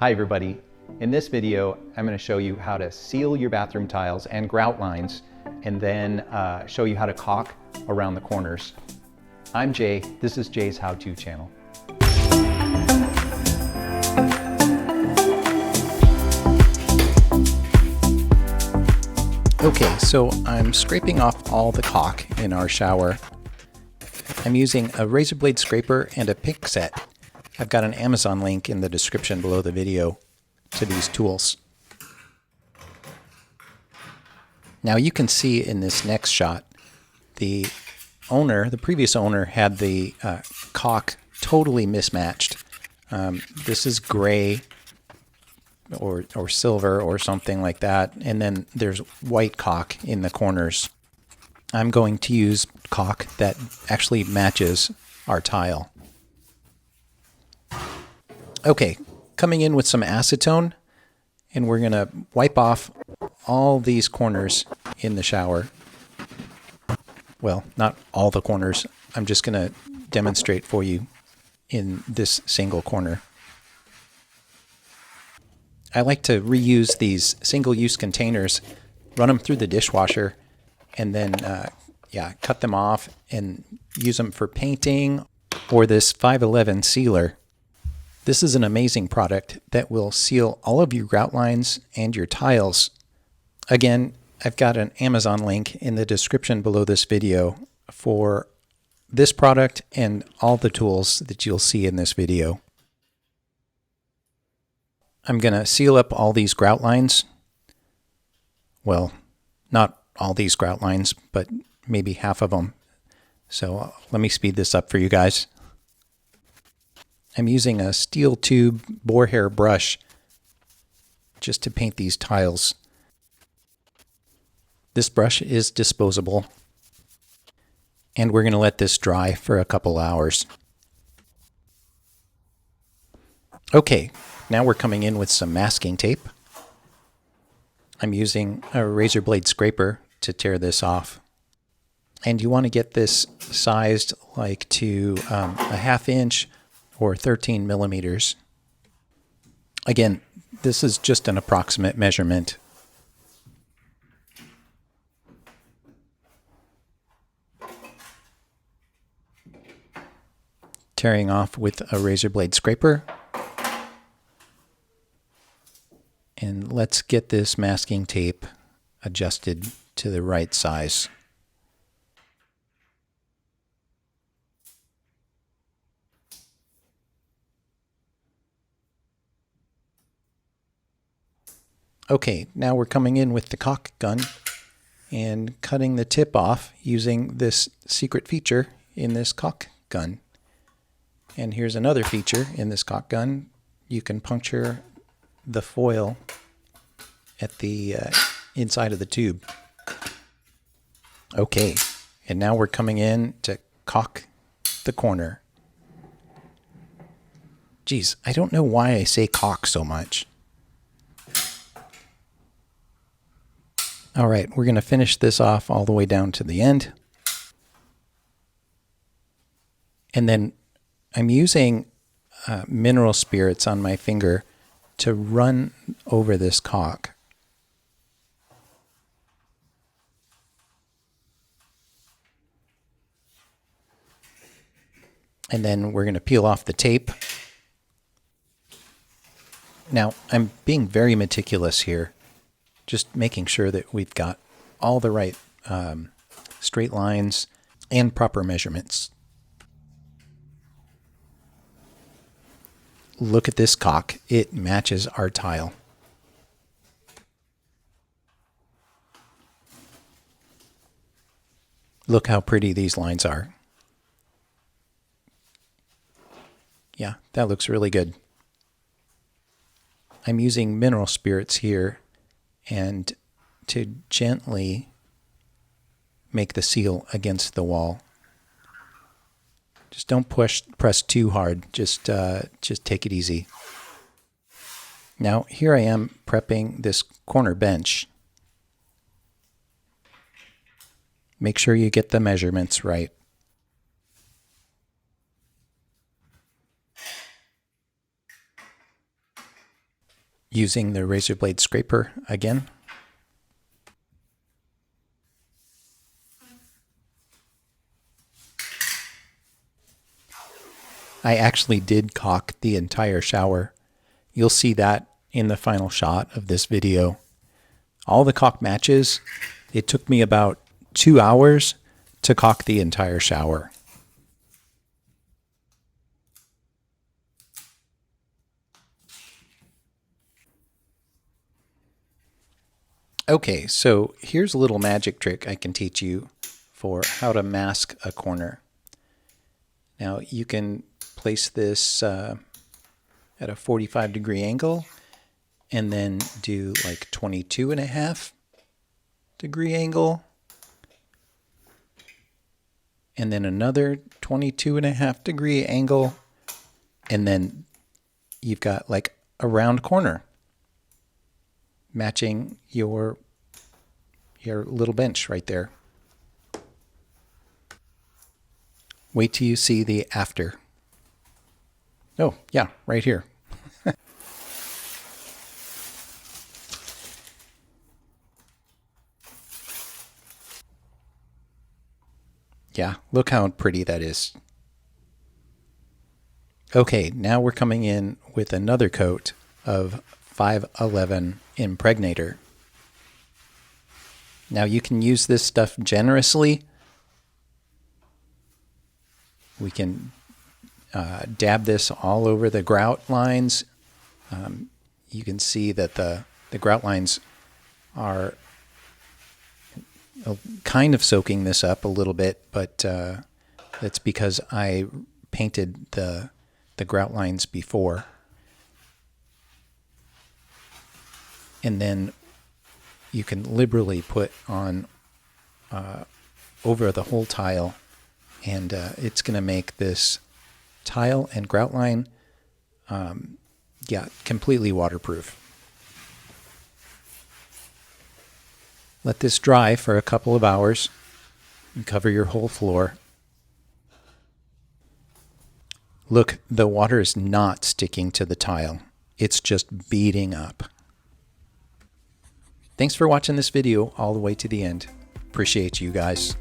Hi everybody. In this video, I'm going to show you how to seal your bathroom tiles and grout lines, and then show you how to caulk around the corners. I'm Jay. This is Jay's How-To channel. Okay, so I'm scraping off all the caulk in our shower. I'm using a razor blade scraper and a pick set. I've got an Amazon link in the description below the video to these tools. Now you can see in this next shot, the previous owner had the caulk totally mismatched. This is gray or silver or something like that, and then there's white caulk in the corners. I'm going to use caulk that actually matches our tile. Okay, coming in with some acetone, and we're going to wipe off all these corners in the shower. Well, not all the corners. I'm just going to demonstrate for you in this single corner. I like to reuse these single-use containers, run them through the dishwasher, and then cut them off and use them for painting or this 511 sealer. This is an amazing product that will seal all of your grout lines and your tiles. Again, I've got an Amazon link in the description below this video for this product and all the tools that you'll see in this video. I'm going to seal up all these grout lines. Well, not all these grout lines, but maybe half of them. So let me speed this up for you guys. I'm using a steel tube boar hair brush just to paint these tiles. This brush is disposable, and we're going to let this dry for a couple hours. Okay, now we're coming in with some masking tape. I'm using a razor blade scraper to tear this off. And you want to get this sized like to a 1/2 inch or 13 millimeters. Again, this is just an approximate measurement. Tearing off with a razor blade scraper. And let's get this masking tape adjusted to the right size. Okay, now we're coming in with the caulk gun and cutting the tip off using this secret feature in this caulk gun. And here's another feature in this caulk gun. You can puncture the foil at the inside of the tube. Okay, and now we're coming in to caulk the corner. Geez, I don't know why I say caulk so much. All right, we're going to finish this off all the way down to the end. And then I'm using mineral spirits on my finger to run over this caulk. And then we're going to peel off the tape. Now, I'm being very meticulous here, just making sure that we've got all the right straight lines and proper measurements. Look at this caulk. It matches our tile. Look how pretty these lines are. Yeah, that looks really good. I'm using mineral spirits here and to gently make the seal against the wall. Just don't press too hard. Just take it easy. Now here I am prepping this corner bench. Make sure you get the measurements right. using the razor blade scraper again. I actually did caulk the entire shower. You'll see that in the final shot of this video. All the caulk matches. It took me about 2 hours to caulk the entire shower. Okay, so here's a little magic trick I can teach you for how to mask a corner. Now you can place this at a 45-degree angle and then do like 22.5-degree angle and then another 22.5-degree angle, and then you've got like a round corner matching your little bench right there. Wait till you see the after. Oh, yeah, right here. Yeah, look how pretty that is. Okay, now we're coming in with another coat of 511 Impregnator. Now you can use this stuff generously. We can dab this all over the grout lines. You can see that the grout lines are kind of soaking this up a little bit, but that's because I painted the grout lines before. And then you can liberally put on over the whole tile, and it's going to make this tile and grout line completely waterproof. Let this dry for a couple of hours and cover your whole floor. Look, the water is not sticking to the tile. It's just beading up. Thanks for watching this video all the way to the end. Appreciate you guys.